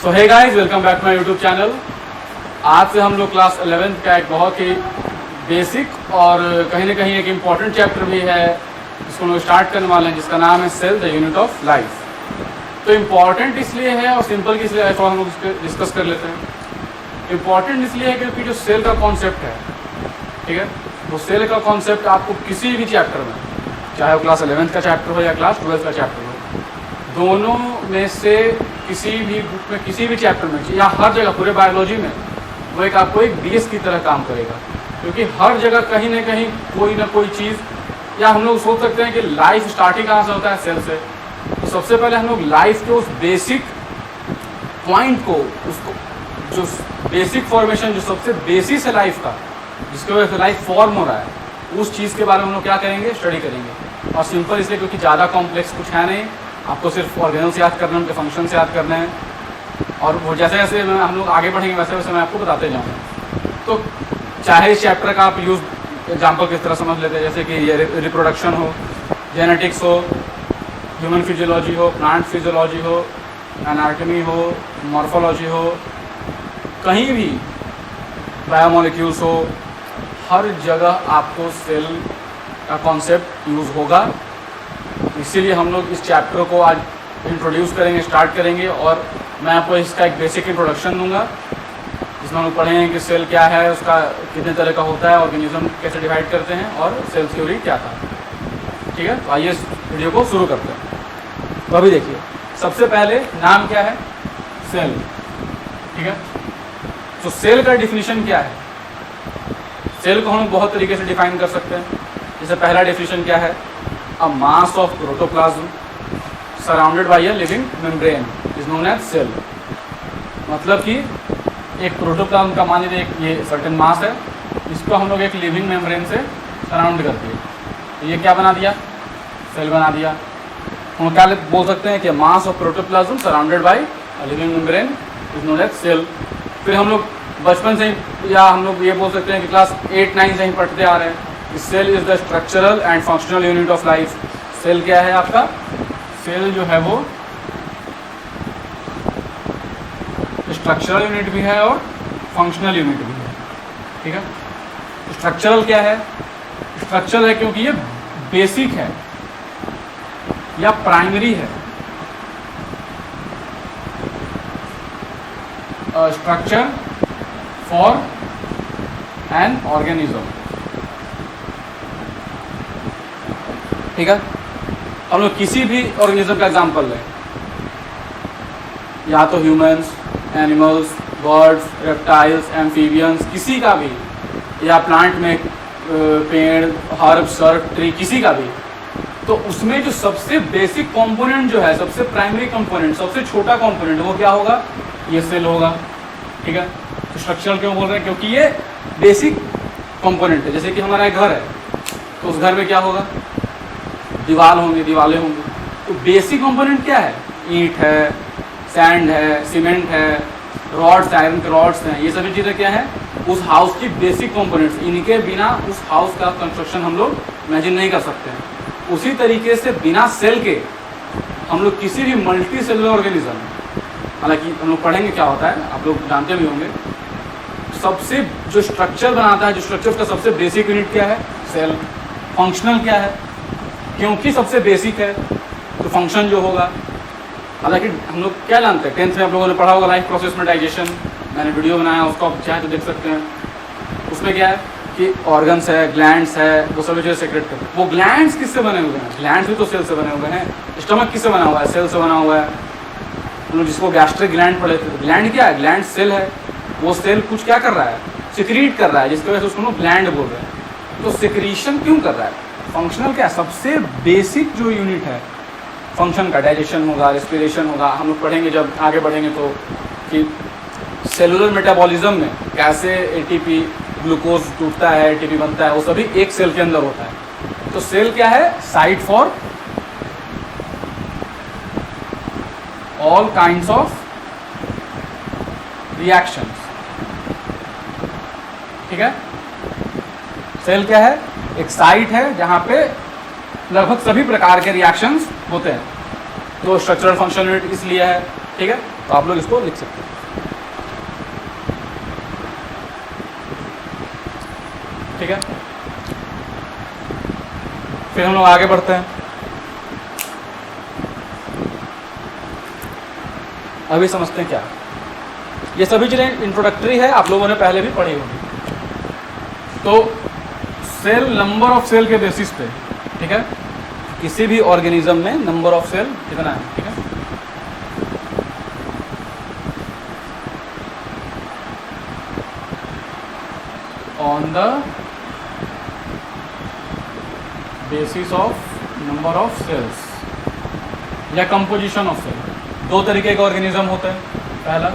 So hey guys, welcome back to my YouTube channel. आज से हम लोग क्लास 11th का एक बहुत ही बेसिक और कहीं ना कहीं एक इम्पॉर्टेंट चैप्टर भी है जिसको हम लोग स्टार्ट करने वाले हैं, जिसका नाम है cell the unit of life. तो इम्पॉर्टेंट इसलिए है और सिंपल की इसलिए थोड़ा हम लोग डिस्कस कर लेते हैं। इम्पॉर्टेंट इसलिए है क्योंकि जो सेल का कॉन्सेप्ट है, ठीक है, वो सेल का कॉन्सेप्ट आपको किसी भी चैप्टर में, चाहे वो क्लास 11th का चैप्टर हो या क्लास 12th का चैप्टर हो, दोनों में से किसी भी बुक में, किसी भी चैप्टर में या हर जगह पूरे बायोलॉजी में वो एक आपको एक बेस की तरह काम करेगा। क्योंकि हर जगह कहीं ना कहीं कोई ना कोई चीज़, या हम लोग सोच सकते हैं कि लाइफ स्टार्टिंग कहाँ से होता है, सेल से। तो सबसे पहले हम लोग लाइफ के उस बेसिक पॉइंट को, उसको जो बेसिक फॉर्मेशन, जो सबसे बेसिस है लाइफ का, जिसकी वजह से लाइफ फॉर्म हो रहा है, उस चीज़ के बारे में हम लोग क्या करेंगे, स्टडी करेंगे। और सिंपल इसलिए क्योंकि ज़्यादा कॉम्प्लेक्स कुछ है नहीं, आपको सिर्फ ऑर्गेनल्स याद करने, उनके फंक्शन याद करने हैं। और वो जैसे जैसे हम लोग आगे बढ़ेंगे वैसे वैसे मैं आपको बताते जाऊँगा। तो चाहे इस चैप्टर का आप यूज़ एग्जाम्पल किस तरह समझ लेते हैं, जैसे कि रिप्रोडक्शन हो, जेनेटिक्स हो, ह्यूमन फिजियोलॉजी हो, प्लांट फिजियोलॉजी हो, एनाटॉमी हो, मॉर्फोलॉजी हो, कहीं भी बायोमोलिक्यूल्स हो, हर जगह आपको सेल का कॉन्सेप्ट यूज़ होगा। इसीलिए हम लोग इस चैप्टर को आज इंट्रोड्यूस करेंगे, स्टार्ट करेंगे, और मैं आपको इसका एक बेसिक इंट्रोडक्शन दूंगा, जिसमें हम लोग पढ़ेंगे कि सेल क्या है, उसका कितने तरह का होता है, ऑर्गेनिज्म कैसे डिवाइड करते हैं, और सेल थ्योरी क्या था। ठीक है, तो आइए इस वीडियो को शुरू करते हैं। तो अभी देखिए, सबसे पहले नाम क्या है, सेल। ठीक है, तो सेल का डिफिनीशन क्या है। सेल को हम बहुत तरीके से डिफाइन कर सकते हैं। जैसे पहला डिफिनीशन क्या है, a mass of protoplasm surrounded by a living membrane is known as cell. मतलब कि एक प्रोटोप्लाज्म का मान लीजिए ये सर्टेन मास है, इसको हम लोग एक लिविंग मेम्ब्रेन से सराउंड करते हैं, तो ये क्या बना दिया, सेल बना दिया। हम क्या बोल सकते हैं कि mass of protoplasm surrounded by a living membrane is known as cell. फिर हम लोग बचपन से ही, या हम लोग ये बोल सकते हैं कि क्लास 8-9 से ही पढ़ते आ रहे हैं, cell is the structural and functional unit of life. Cell क्या है आपका, सेल जो है वो स्ट्रक्चरल यूनिट भी है और फंक्शनल यूनिट भी है। ठीक है, स्ट्रक्चरल क्या है, स्ट्रक्चरल है क्योंकि ये बेसिक है या प्राइमरी है। Structure for an organism. ठीक है, हम लोग किसी भी ऑर्गेनिज्म का एग्जांपल लें, या तो humans, animals, birds, reptiles, amphibians, किसी का भी, या प्लांट में पेड़, हर्ब, सर्ट, ट्री, किसी का भी, तो उसमें जो सबसे बेसिक कंपोनेंट जो है, सबसे प्राइमरी कंपोनेंट, सबसे छोटा कंपोनेंट, वो क्या होगा, ये सेल होगा। ठीक है, तो स्ट्रक्चरल क्यों बोल रहे हैं, क्योंकि ये बेसिक कंपोनेंट है। जैसे कि हमारा एक घर है, तो उस घर में क्या होगा, दीवार होंगे, दीवारें होंगी। तो बेसिक कंपोनेंट क्या है, ईंट है, सैंड है, सीमेंट है, रॉड्स, आयरन के रॉड्स हैं, ये सभी चीज़ें क्या है, उस हाउस की बेसिक कंपोनेंट्स। इनके बिना उस हाउस का कंस्ट्रक्शन हम लोग इमेजिन नहीं कर सकते हैं। उसी तरीके से बिना सेल के हम लोग किसी भी मल्टी सेलुलर ऑर्गेनिज्म, हालांकि हम लोग पढ़ेंगे क्या होता है, आप लोग जानते भी होंगे, सबसे जो स्ट्रक्चर बनाता है, जो स्ट्रक्चर का सबसे बेसिक यूनिट क्या है, सेल। फंक्शनल क्या है, क्योंकि सबसे बेसिक है तो फंक्शन जो होगा, हालांकि हम लोग क्या जानते हैं, 10th में आप लोगों ने पढ़ा होगा लाइफ प्रोसेस में डाइजेशन, मैंने वीडियो बनाया, उसको आप चाहे तो देख सकते हैं। उसमें क्या है कि ऑर्गन्स है, ग्लैंड्स है, वो सभी चीज़ें सेक्रेट करते हैं। वो ग्लैंड्स किससे बने हुए हैं, ग्लैंड्स भी तो सेल से बने हुए हैं। स्टमक किससे बना हुआ है, सेल से बना हुआ है। हम लोग जिसको गैस्ट्रिक ग्लैंड पढ़े थे, ग्लैंड क्या है, ग्लैंड सेल है। वो सेल कुछ क्या कर रहा है, सिक्रीट कर रहा है, जिसकी वजह से उसको हम लोग ग्लैंड बोल रहे हैं। तो सिक्रीशन क्यों कर रहा है, फंक्शनल क्या है, सबसे बेसिक जो यूनिट है फंक्शन का, डाइजेशन होगा, रेस्पिरेशन होगा। हम लोग पढ़ेंगे जब आगे बढ़ेंगे तो कि सेलुलर मेटाबॉलिज्म में कैसे एटीपी, ग्लूकोज टूटता है, एटीपी बनता है, वो सभी एक सेल के अंदर होता है। तो सेल क्या है, site for all kinds of reactions. ठीक है, सेल क्या है, एक साइट है जहां पे लगभग सभी प्रकार के रिएक्शंस होते हैं। तो स्ट्रक्चरल फंक्शनल यूनिट इसलिए है, ठीक है। तो आप लोग इसको लिख सकते हैं, ठीक है। फिर हम लोग आगे बढ़ते हैं। अभी समझते हैं क्या, ये सभी चीज़ें इंट्रोडक्टरी है, आप लोगों ने पहले भी पढ़ी होगी। तो सेल नंबर ऑफ सेल के बेसिस पे, ठीक है, किसी भी ऑर्गेनिज्म में नंबर ऑफ सेल कितना है, ठीक है। On the basis of number of cells या कंपोजिशन ऑफ सेल, दो तरीके के ऑर्गेनिज्म होते हैं। पहला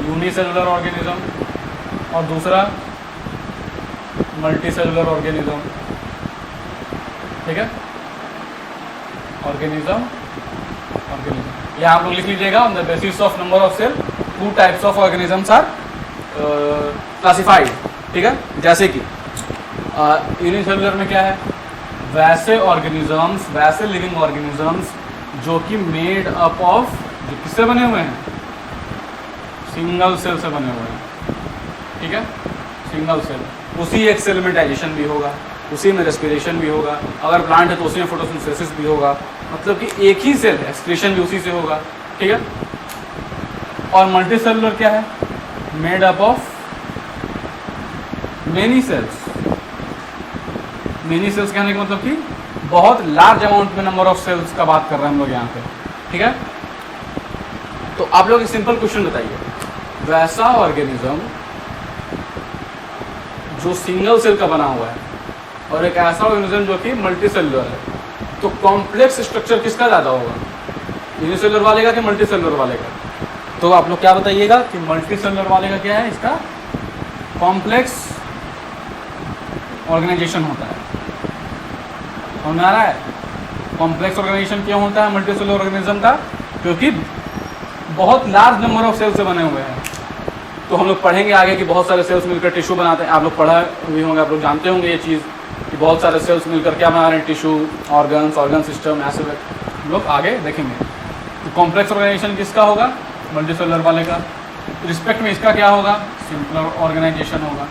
यूनिसेलुलर ऑर्गेनिज्म और दूसरा मल्टीसेलुलर ऑर्गेनिज्म, ठीक है। ऑर्गेनिज्म ये आप लोग लिख लीजिएगा। On the basis of number of cell 2 types of organisms are classified, ठीक है। जैसे कि यूनिसेलुलर में क्या है, वैसे ऑर्गेनिजम्स, वैसे लिविंग ऑर्गेनिजम्स जो कि मेड अप ऑफ, जो किससे बने हुए हैं, सिंगल सेल से बने हुए हैं, ठीक है। सिंगल सेल, उसी एक सेल में डाइजेशन भी होगा, उसी में रेस्पिरेशन भी होगा, अगर प्लांट है तो उसी में फोटोसिंथेसिस भी होगा, मतलब कि एक ही सेल है, एक्सक्रीशन भी उसी से होगा, ठीक है। और मल्टी सेलुलर क्या है, made up of many cells. Many cells कहने का मतलब कि बहुत लार्ज अमाउंट में नंबर ऑफ सेल्स का बात कर रहे हैं हम लोग यहाँ पे, ठीक है। तो आप लोग एक सिंपल क्वेश्चन बताइए, वैसा ऑर्गेनिज्म जो सिंगल सेल का बना हुआ है और एक ऐसा ऑर्गेनिज्म जो कि मल्टी सेलुलर है, तो कॉम्प्लेक्स स्ट्रक्चर किसका ज़्यादा होगा, यूनिसेलुलर वाले का कि मल्टी सेलुलर वाले का। तो आप लोग क्या बताइएगा कि मल्टी सेलुलर वाले का क्या है, इसका कॉम्प्लेक्स ऑर्गेनाइजेशन होता है। समझ में आ रहा है, कॉम्प्लेक्स ऑर्गेनाइजेशन क्यों होता है मल्टी सेलुलर ऑर्गेनिज्म का, क्योंकि बहुत लार्ज नंबर ऑफ सेल से बने हुए हैं। तो हम लोग पढ़ेंगे आगे कि बहुत सारे सेल्स मिलकर टिश्यू बनाते हैं, आप लोग पढ़ा भी होंगे, आप लोग जानते होंगे ये चीज़ कि बहुत सारे सेल्स मिलकर क्या बना रहे हैं, टिश्यू, ऑर्गन सिस्टम, ऐसे हम लोग आगे देखेंगे। तो कॉम्प्लेक्स ऑर्गेनाइजेशन किसका होगा, मल्टी सेलुलर वाले का। रिस्पेक्ट में इसका क्या होगा, सिंपलर ऑर्गेनाइजेशन होगा,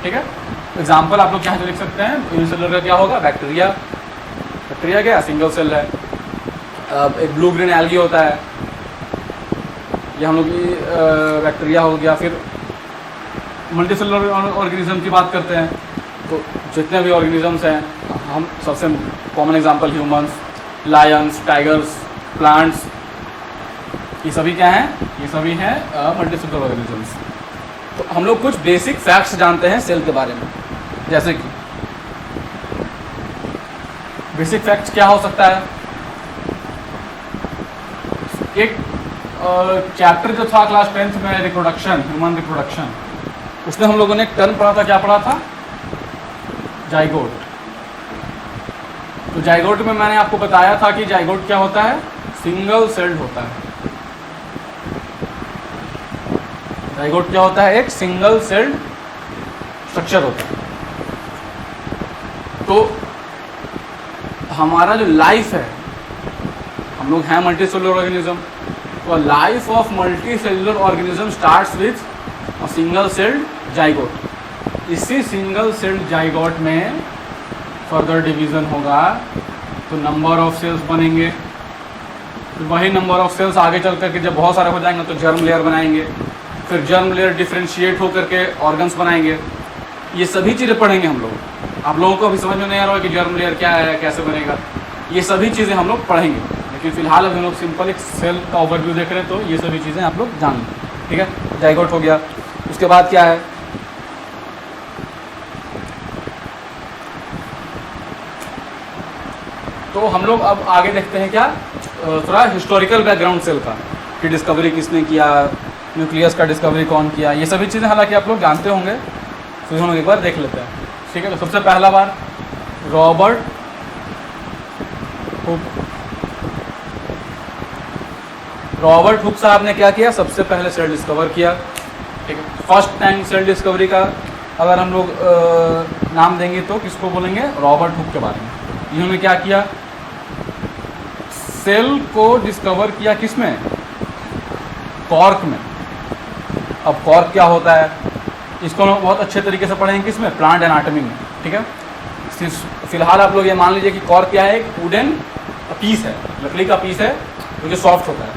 ठीक है। एग्जाम्पल आप लोग क्या लिख सकते हैं, यूनिसेलुलर का क्या होगा, बैक्टीरिया। बैक्टीरिया क्या सिंगल सेल है। एक ब्लू ग्रीन एल्गी होता है, ये हम लोग बैक्टीरिया हो गया। फिर मल्टी सेलुलर ऑर्गेनिज्म की बात करते हैं, तो जितने भी ऑर्गेनिजम्स हैं, हम सबसे common example humans, Lions, tigers, plants, ये सभी क्या हैं, ये सभी हैं मल्टी सेलुलर ऑर्गेनिजम्स। तो हम लोग कुछ बेसिक फैक्ट्स जानते हैं सेल के बारे में, जैसे कि बेसिक फैक्ट्स क्या हो सकता है। एक चैप्टर जो था क्लास 10th में, रिप्रोडक्शन, ह्यूमन रिप्रोडक्शन, उसमें हम लोगों ने एक टर्म पढ़ा था, क्या पढ़ा था, जाइगोट। तो जाइगोट में मैंने आपको बताया था कि जाइगोट क्या होता है, सिंगल सेल्ड होता है। जाइगोट क्या होता है, एक सिंगल सेल्ड स्ट्रक्चर होता है। तो हमारा जो लाइफ है, हम लोग हैं मल्टी सेलुलर ऑर्गेनिज्म, तो life of multi cellular organism starts with a single celled zygote. इसी सिंगल सेल्ड जाइगोट में फर्दर डिवीजन होगा तो नंबर ऑफ सेल्स बनेंगे। फिर वही नंबर ऑफ सेल्स आगे चल करके जब बहुत सारे हो जाएंगे तो जर्म लेयर बनाएंगे, फिर जर्म लेयर डिफ्रेंशिएट होकर के ऑर्गन्स बनाएंगे। ये सभी चीज़ें पढ़ेंगे हम लोग। आप लोगों को अभी समझ में नहीं आ रहा है कि जर्म लेयर क्या है, कैसे बनेगा, ये सभी चीज़ें हम लोग पढ़ेंगे। लेकिन फिलहाल अभी हम लोग सिंपल एक सेल का ओवरव्यू देख रहे हैं, तो ये सभी चीज़ें आप लोग जान लें, ठीक है। जाइगोट हो गया, उसके बाद क्या है, तो हम लोग अब आगे देखते हैं क्या, थोड़ा हिस्टोरिकल बैकग्राउंड सेल का, कि डिस्कवरी किसने किया, न्यूक्लियस का डिस्कवरी कौन किया, ये सभी चीज़ें हालांकि आप लोग जानते होंगे, तो हम लोग एक बार देख लेते हैं, ठीक है। तो सबसे पहला बार रॉबर्ट हुक। रॉबर्ट हुक साहब ने क्या किया, सबसे पहले सेल डिस्कवर किया, ठीक है। फर्स्ट टाइम सेल डिस्कवरी का अगर हम लोग नाम देंगे तो किसको बोलेंगे, रॉबर्ट हुक के बारे में। इन्होंने क्या किया, सेल को डिस्कवर किया किसमें? कॉर्क में। अब कॉर्क क्या होता है इसको हम बहुत अच्छे तरीके से पढ़ेंगे किसमें? प्लांट एनाटॉमी में। ठीक है, फिलहाल आप लोग ये मान लीजिए कि कॉर्क क्या है? एक वुडन पीस है, लकड़ी का पीस है जो कि सॉफ्ट होता है।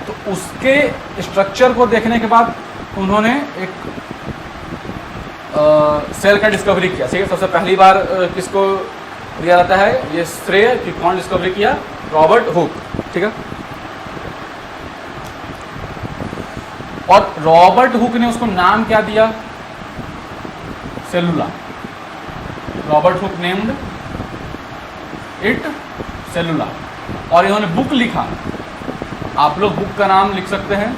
तो उसके स्ट्रक्चर को देखने के बाद उन्होंने एक सेल का डिस्कवरी किया। ठीक है, सबसे पहली बार किसको दिया जाता है ये श्रेय कि कौन डिस्कवरी किया? Robert Hooke. ठीक है, और रॉबर्ट हुक ने उसको नाम क्या दिया? Cellula. Robert Hooke named it cellula. और इन्होंने बुक लिखा, आप लोग बुक का नाम लिख सकते हैं,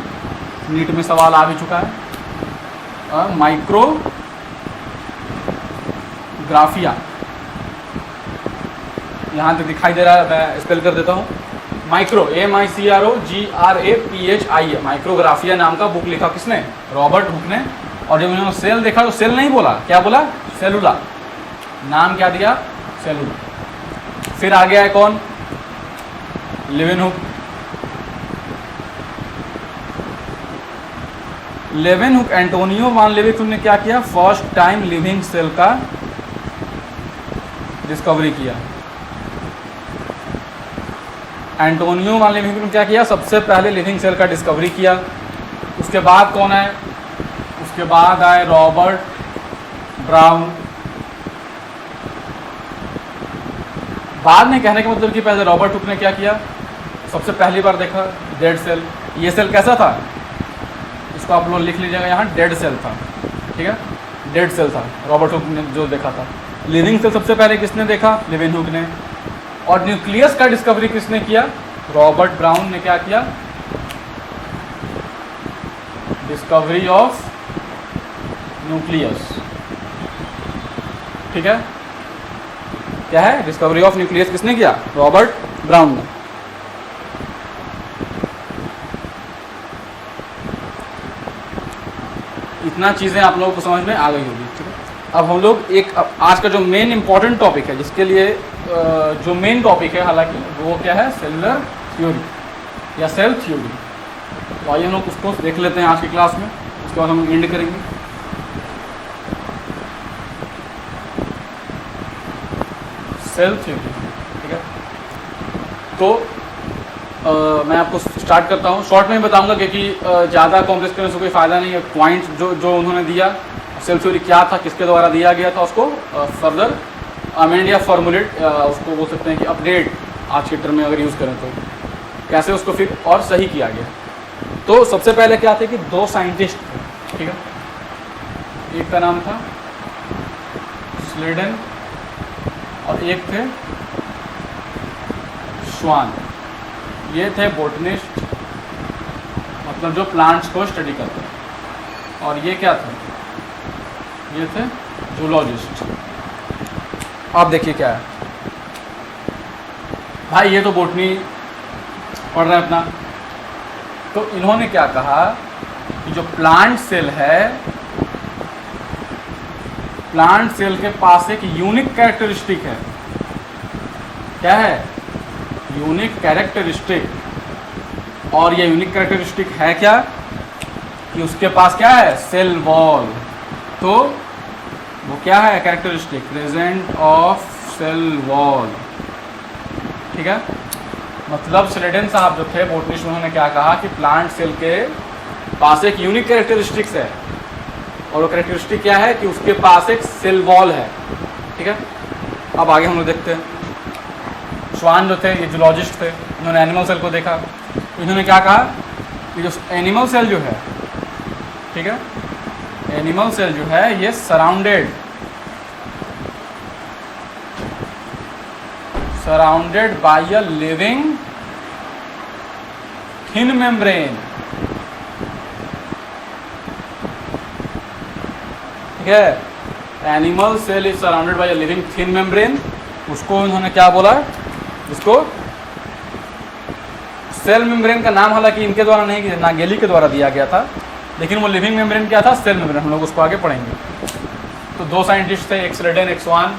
नीट में सवाल आ भी चुका है, माइक्रोग्राफिया। यहाँ तक दिखाई दे रहा है, मैं स्पेल कर देता हूँ। माइक्रो MICROGRAPHIA माइक्रोग्राफिया नाम का बुक लिखा किसने? रॉबर्ट हुक ने। और जब उन्होंने सेल देखा तो सेल नहीं बोला, क्या बोला? सेलुला। नाम क्या दिया? सेलुला। फिर आ गया है कौन? लेवेनहुक। लेवेनहुक, एंटोनियो वान लेवेनहुक ने क्या किया? फर्स्ट टाइम लिविंग सेल का डिस्कवरी किया। एंटोनियो वान लेवेनहुक ने क्या किया? सबसे पहले लिविंग सेल का डिस्कवरी किया। उसके बाद कौन है? उसके बाद आए रॉबर्ट ब्राउन। बाद में कहने का मतलब कि पहले रॉबर्ट हुक ने क्या किया? सबसे पहली बार देखा डेड सेल। ये सेल कैसा था? इसको आप लोग लिख लीजिएगा यहाँ, डेड सेल था। ठीक है, डेड सेल था रॉबर्ट हुक ने जो देखा था। लिविंग सेल सबसे पहले किसने देखा? लेवेनहुक ने। और न्यूक्लियस का डिस्कवरी किसने किया? रॉबर्ट ब्राउन ने क्या किया? Discovery of nucleus. ठीक है, क्या है? डिस्कवरी ऑफ न्यूक्लियस किसने किया? रॉबर्ट ब्राउन ने। इतना चीज़ें आप लोगों को समझ में आ गई होगी। ठीक है, अब हम लोग आज का जो मेन इंपॉर्टेंट टॉपिक है, जिसके लिए जो मेन टॉपिक है हालांकि वो क्या है? सेलुलर थ्योरी या सेल थ्योरी। तो आइए हम लोग उसको देख लेते हैं आज की क्लास में, उसके बाद हम एंड करेंगे। Cell theory. ठीक है, तो मैं आपको स्टार्ट करता हूँ। शॉर्ट में बताऊंगा क्योंकि ज़्यादा कॉम्प्लेक्स करने से कोई फ़ायदा नहीं है। पॉइंट जो उन्होंने दिया, सेल थ्योरी क्या था, किसके द्वारा दिया गया था, उसको फर्दर अमेंड या फॉर्मुलेट, उसको बोल सकते हैं कि अपडेट आज के टर्म में अगर यूज़ करें तो कैसे उसको फिर और सही किया गया। तो सबसे पहले क्या थे कि दो साइंटिस्ट थे। ठीक है, एक का नाम था स्लेडन और एक थे श्वान। ये थे बोटनिस्ट, मतलब जो प्लांट्स को स्टडी करते हैं। और ये क्या थे? ये थे जूलॉजिस्ट। आप देखिए क्या है भाई, ये तो बोटनी पढ़ रहे हैं अपना। तो इन्होंने क्या कहा कि जो प्लांट सेल है, प्लांट सेल के पास एक यूनिक कैरेक्टरिस्टिक है। क्या है? Unique characteristic. और ये यूनिक कैरेक्टरिस्टिक है क्या? कि उसके पास क्या है? Cell wall. तो वो क्या है characteristic? Present of cell wall. ठीक है, मतलब स्लेडन साहब जो थे बोटनिस्ट, उन्होंने क्या कहा कि प्लांट सेल के पास एक यूनिक कैरेक्टरिस्टिक्स है। और वो कैरेक्टरिस्टिक क्या है? कि उसके पास एक सेल वॉल है। ठीक है, अब आगे हम लोग देखते हैं। श्वान जो थे ये जूलॉजिस्ट थे, उन्होंने एनिमल सेल को देखा। तो इन्होंने क्या कहा कि जो एनिमल सेल जो है, ठीक है, एनिमल सेल जो है ये surrounded by a living thin membrane. ठीक है, animal cell is surrounded by a living thin membrane. उसको उन्होंने क्या बोला? जिसको सेल मेम्ब्रेन का नाम हालांकि इनके द्वारा नहीं, नागेली के द्वारा दिया गया था, लेकिन वो लिविंग मेम्ब्रेन क्या था? Cell membrane. हम लोग उसको आगे पढ़ेंगे। तो दो साइंटिस्ट थे, एक स्लेडन एक स्वान।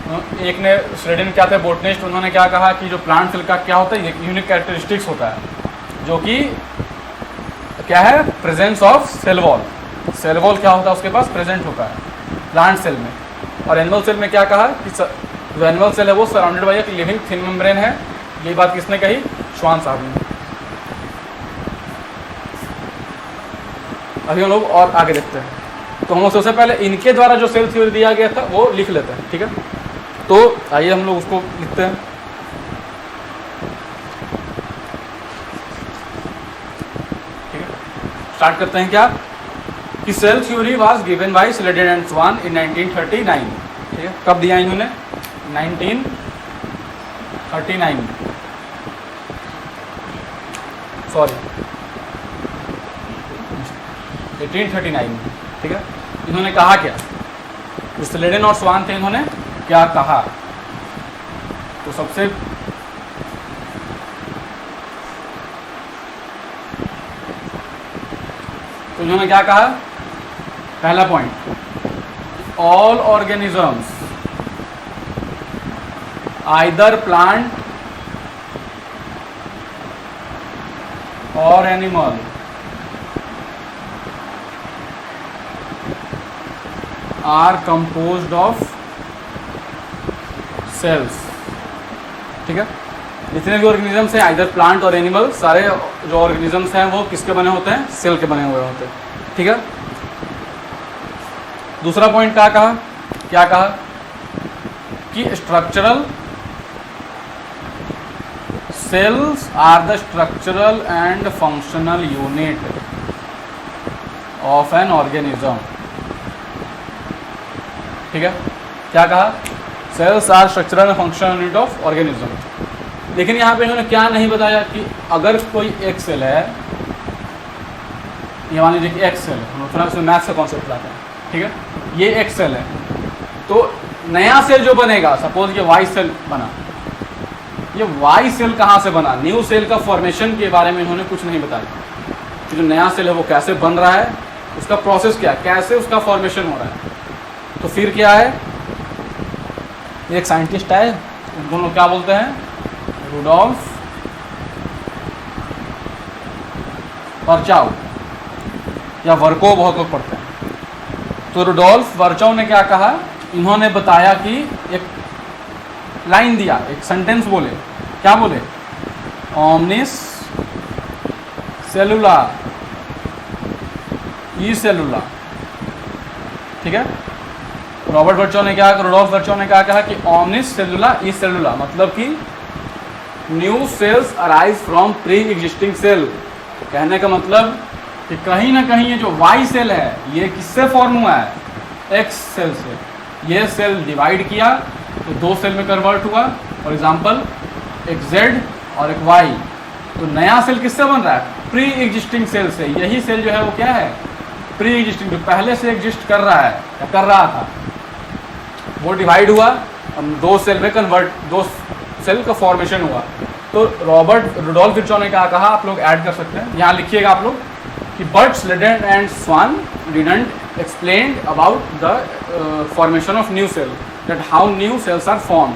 एक ने श्रेडिन क्या थे बोटनिस्ट, उन्होंने क्या कहा कि जो प्लांट सेल का क्या होता है, एक यूनिक कैरेक्टरिस्टिक्स होता है जो कि क्या है, presence of cell wall. Cell wall क्या होता है, उसके पास प्रेजेंट होता है प्लांट सेल में। और एनिमल सेल में क्या कहा कि जो एनिमल सेल है वो सराउंडेड बाई एक लिविंग थिन मेम्ब्रेन है। ये बात किसने कही, श्वान साहब ने। अभी हम लोग और आगे देखते हैं। तो हम लोग सबसे पहले इनके द्वारा जो सेल थ्योरी दिया गया था वो लिख लेते हैं, ठीक है। तो आइए हम लोग उसको लिखते हैं। ठीक है, स्टार्ट करते हैं क्या कि cell theory was given by Schleiden and Schwann in 1939। ठीक है, कब दिया इन्होंने, 1939, सॉरी 1839। ठीक है, इन्होंने कहा क्या, स्लेडेन और स्वान थे, इन्होंने क्या कहा। तो सबसे तो इन्होंने क्या कहा, पहला point, all organisms either plant और animal are composed of cells. ठीक है, जितने भी ऑर्गेनिजम्स हैं, आइदर प्लांट और एनिमल, सारे जो ऑर्गेनिजम्स हैं वो किसके बने होते हैं, सेल के बने हुए होते हैं। ठीक है, दूसरा पॉइंट क्या कहा, कि structural cells are the structural and functional unit of an organism. ठीक है, क्या कहा, cells are structural and functional unit of organism. लेकिन यहाँ पे इन्होंने क्या नहीं बताया कि अगर कोई एक सेल है, ये मान लीजिए कि एक सेल, हम थोड़ा इसमें मैथ्स का कॉन्सेप्ट लाते हैं। ठीक है, ये एक सेल है, तो नया सेल जो बनेगा, सपोज ये वाई सेल बना, ये वाई सेल कहाँ से बना, न्यू सेल का फॉर्मेशन के बारे में इन्होंने कुछ नहीं बताया कि जो नया सेल है वो कैसे बन रहा है, उसका प्रोसेस क्या है, कैसे उसका फॉर्मेशन हो रहा है। तो फिर क्या है, एक साइंटिस्ट है, उनको लोग क्या बोलते हैं, रुडोल्फ वर्चोव या वर्को बहुत लोग पढ़ते हैं। तो रुडोल्फ वर्चोव ने क्या कहा, इन्होंने बताया कि एक लाइन दिया, एक सेंटेंस बोले, क्या बोले, ओमनिस सेलुला ई सेलुला। ठीक है, रॉबर्ट वर्चोव ने क्या, रुडोल्फ वर्चोव ने क्या कहा कि ओमनिस सेलुला ई सेलुला, मतलब कि new cells arise from pre existing cell. कहने का मतलब कि कहीं ना कहीं ये जो वाई सेल है ये किससे फॉर्म हुआ है, एक्स सेल से। ये सेल डिवाइड किया तो दो सेल में कन्वर्ट हुआ, फॉर एग्जांपल एक जेड और एक वाई। तो नया सेल किससे बन रहा है, प्री एग्जिस्टिंग सेल से। यही सेल जो है वो क्या है, प्री एग्जिस्टिंग, जो पहले से एग्जिस्ट कर रहा है या कर रहा था, वो डिवाइड हुआ, दो सेल में कन्वर्ट, दो सेल का फॉर्मेशन हुआ। तो रॉबर्ट रुडोल्फ वर्चोव ने क्या कहा, आप लोग ऐड कर सकते हैं, यहाँ लिखिएगा आप लोग कि but Schleiden and Schwann didn't explain about the formation of new cell, that how new cells are form.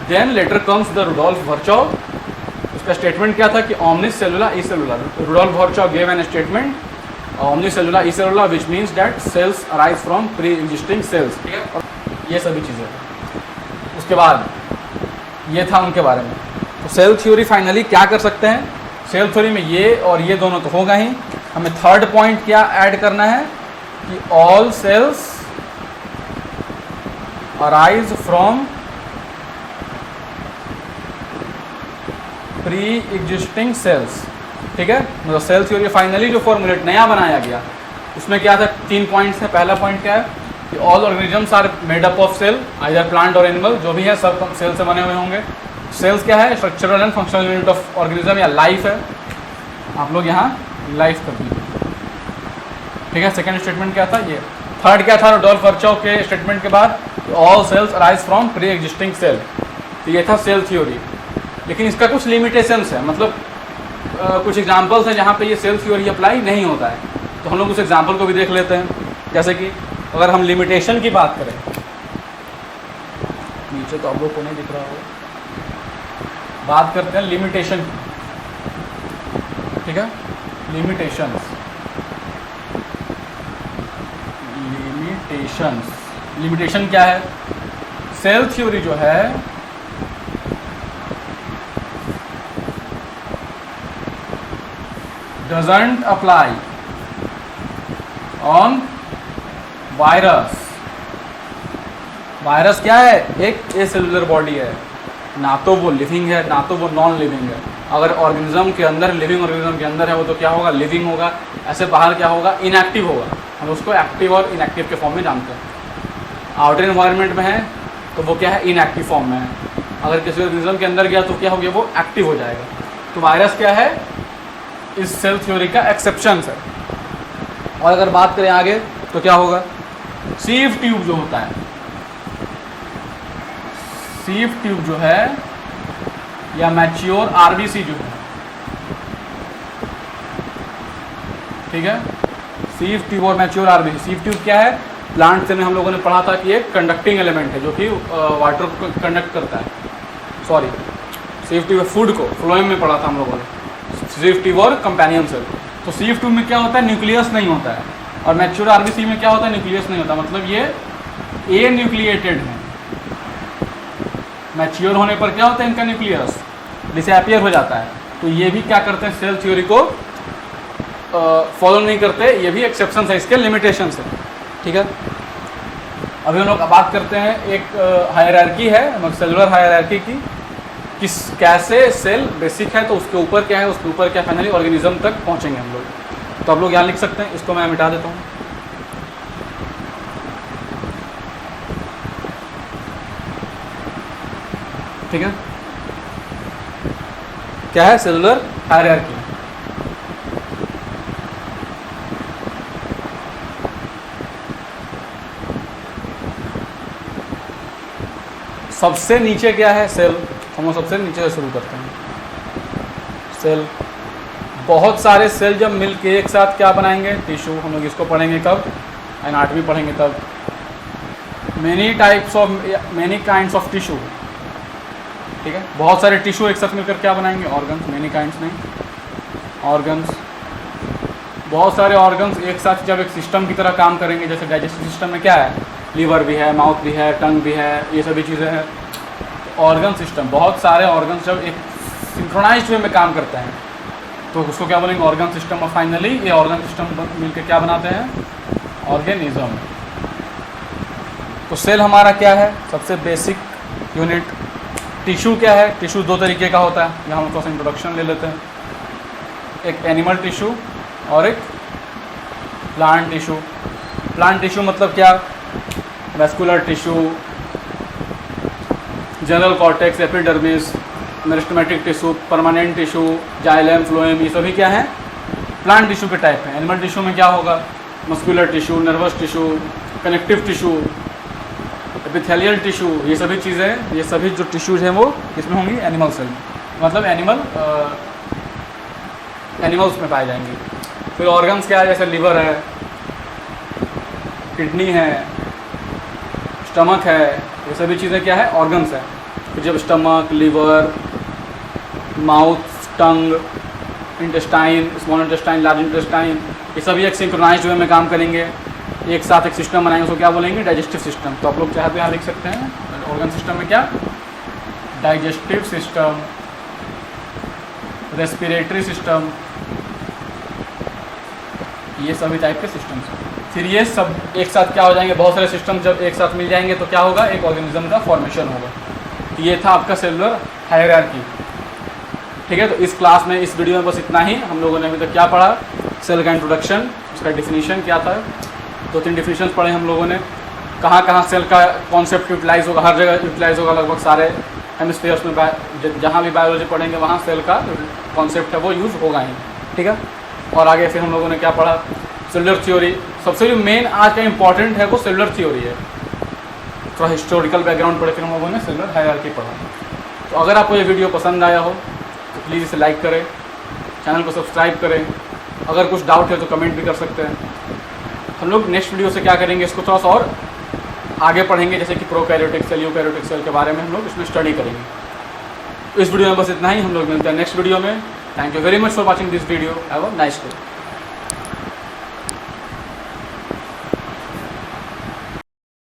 Then later comes the Rudolf Virchow. उसका स्टेटमेंट क्या था कि omnis cellula e cellula. Rudolf Virchow gave an statement omnis cellula e cellula which means that cells arise from pre existing cells. ठीक है, और ये सभी चीज़ें। उसके बाद ये था उनके बारे में। तो सेल थ्योरी फाइनली क्या कर सकते हैं, सेल थ्योरी में ये और ये दोनों तो होगा ही, हमें थर्ड पॉइंट क्या ऐड करना है कि all cells arise from pre existing cells. ठीक है, मतलब सेल थ्योरी फाइनली जो फॉर्मुलेट नया बनाया गया उसमें क्या था, 3 पॉइंट्स है। पहला पॉइंट क्या है कि all organisms are made up of cell, either plant और एनिमल, जो भी है सब सेल से बने हुए होंगे। सेल्स क्या है, structural and functional unit of organism या लाइफ है। आप लोग यहाँ लाइफ कर दीजिए। ठीक है, सेकंड स्टेटमेंट क्या था ये। थर्ड क्या था रुडोल्फ वर्चोव के स्टेटमेंट के बाद, all cells arise from pre existing cell. तो ये था सेल थ्योरी। लेकिन इसका कुछ लिमिटेशंस है, मतलब कुछ एग्जांपल्स हैं जहाँ पे ये सेल थ्योरी अप्लाई नहीं होता है। तो हम लोग उस एग्जांपल को भी देख लेते हैं। जैसे कि अगर हम लिमिटेशन की बात करें, नीचे तो आप लोग को नहीं दिख रहा होगा। बात करते हैं लिमिटेशन की, ठीक है। लिमिटेशंस लिमिटेशन क्या है? सेल थ्योरी जो है doesn't apply on virus. Virus क्या है? एक एसेलुलर बॉडी है, ना तो वो लिविंग है ना तो वो नॉन लिविंग है। अगर ऑर्गेनिज्म के अंदर, लिविंग ऑर्गेनिज्म के अंदर है वो तो क्या होगा? लिविंग होगा। ऐसे बाहर क्या होगा? इनएक्टिव होगा। हम उसको एक्टिव और इनएक्टिव के फॉर्म में जानते हैं। आउटर एनवायरनमेंट में है तो वो क्या है? इनएक्टिव फॉर्म में है। अगर किसी ऑर्गेनिज्म के अंदर गया तो क्या हो गया? वो एक्टिव हो जाएगा। तो वायरस क्या है? इस सेल थ्योरी का एक्सेप्शन है। और अगर बात करें आगे तो क्या होगा? सीव ट्यूब जो होता है, सीव ट्यूब जो है या मैच्योर आरबीसी जो है, ठीक है। सीव ट्यूब और मैच्योर आरबीसी। सीव ट्यूब क्या है? प्लांट से में हम लोगों ने पढ़ा था कि एक कंडक्टिंग एलिमेंट है जो कि वाटर को कंडक्ट करता है। सॉरी, सीव ट्यूब फूड को फ्लोएम में पढ़ा था हम लोगों ने, सीव ट्यूब और कंपेनियन सेल। तो सीव ट्यूब में क्या होता है? न्यूक्लियस नहीं होता है। और मैच्योर आरबीसी में क्या होता है? न्यूक्लियस नहीं होता। मतलब ये ए न्यूक्लिएटेड है। मैच्योर होने पर क्या होता है? इनका न्यूक्लियस डिसअपियर हो जाता है। तो ये भी क्या करते हैं? सेल थ्योरी को फॉलो नहीं करते। ये भी एक्सेप्शन है, इसके लिमिटेशन है, ठीक है। अभी हम लोग बात करते हैं एक हायरार्की है, सेलुलर हायरार्की की, किस कैसे सेल बेसिक है तो उसके ऊपर क्या है, उसके ऊपर क्या, फाइनली ऑर्गेनिज्म तक पहुंचेंगे हम लोग। तो आप लोग यहाँ लिख सकते हैं, इसको मैं मिटा देता हूँ। ठीक है, क्या है? Cellular hierarchy. सबसे नीचे क्या है? सेल। हम सबसे नीचे से शुरू करते हैं। सेल, बहुत सारे सेल जब मिलके एक साथ क्या बनाएंगे? टिश्यू। हम लोग इसको पढ़ेंगे कब? एनाटॉमी पढ़ेंगे तब। मेनी काइंड्स ऑफ टिश्यू, ठीक है। बहुत सारे टिश्यू एक साथ मिलकर क्या बनाएंगे? ऑर्गन्स। मेनी काइंड्स नहीं, ऑर्गन्स। बहुत सारे ऑर्गन्स एक साथ जब एक सिस्टम की तरह काम करेंगे, जैसे डाइजेस्टिव सिस्टम में क्या है? लीवर भी है, माउथ भी है, टंग भी है, ये सभी चीज़ें हैं। ऑर्गन सिस्टम, बहुत सारे ऑर्गन्स जब एक सिंक्रोनाइज्ड वे में काम करते हैं तो उसको क्या बोलेंगे? Organ system. और फाइनली ये ऑर्गन सिस्टम मिलकर क्या बनाते हैं? ऑर्गेनिज्म। तो सेल हमारा क्या है? सबसे बेसिक यूनिट। टिश्यू क्या है? टिश्यू दो तरीके का होता है, यहाँ हम थोड़ा सा इंट्रोडक्शन ले लेते हैं। एक एनिमल टिश्यू और एक प्लांट टिश्यू। प्लांट टिश्यू मतलब क्या? Vascular tissue, general cortex, epidermis, meristematic tissue, permanent tissue, xylem, phloem, ये सभी क्या है? प्लांट टिश्यू के टाइप हैं। एनिमल टिश्यू में क्या होगा? Muscular tissue, nervous tissue, connective tissue, epithelial tissue, ये सभी चीज़ें, ये सभी जो टिश्यूज हैं वो किसमें होंगी? एनिमल सेल, मतलब एनिमल्स में पाए जाएंगे। फिर ऑर्गन्स क्या है? जैसे लिवर है, किडनी है, स्टमक है, ये सभी चीज़ें क्या है? ऑर्गन्स है। फिर जब stomach, liver, mouth, tongue, intestine, small intestine, large intestine, ये सभी एक सिंक्रोनाइज्ड वे में काम करेंगे, एक साथ एक सिस्टम बनाएंगे, उसको क्या बोलेंगे? Digestive system. तो आप लोग चाहे तो यहाँ लिख सकते हैं ऑर्गन सिस्टम में क्या? डाइजेस्टिव सिस्टम, रेस्पिरेटरी सिस्टम, ये सभी टाइप के सिस्टम्स हैं। फिर ये सब एक साथ क्या हो जाएंगे? बहुत सारे सिस्टम जब एक साथ मिल जाएंगे तो क्या होगा? एक ऑर्गेनिज्म का फॉर्मेशन होगा। ये था आपका सेलुलर हायरार्की, ठीक है। तो इस क्लास में, इस वीडियो में बस इतना ही। हम लोगों ने अभी तक क्या पढ़ा? सेल का इंट्रोडक्शन, उसका डिफिनीशन क्या था, 2-3 डिफिनीशन पढ़े हम लोगों ने। कहाँ कहाँ सेल का कॉन्सेप्ट यूटिलाइज होगा? हर जगह यूटिलाइज होगा, लगभग सारे हेमिस्फीयर्स में। जहाँ भी बायोलॉजी पढ़ेंगे वहाँ सेल का कॉन्सेप्ट है वो यूज़ होगा ही, ठीक है। और आगे फिर हम लोगों ने क्या पढ़ा? Cellular theory. सबसे जो मेन आज का इंपॉर्टेंट है वो सेलुलर थ्योरी है। थोड़ा हिस्टोरिकल बैकग्राउंड पढ़े, फिर हम लोगों ने सेलुलर हायरार्की पढ़ा। तो अगर आपको ये वीडियो पसंद आया हो तो प्लीज़ इसे लाइक करें, चैनल को सब्सक्राइब करें। अगर कुछ डाउट है तो कमेंट भी कर सकते हैं। हम लोग नेक्स्ट वीडियो से क्या करेंगे, इसको थोड़ा सा और आगे पढ़ेंगे, जैसे कि प्रोकैरियोटिक सेल, यूकैरियोटिक सेल के बारे में हम लोग इसमें स्टडी करेंगे। तो इस वीडियो में बस इतना ही, हम लोग मिलते हैं नेक्स्ट वीडियो में। Thank you very much for watching this video. Have a nice day.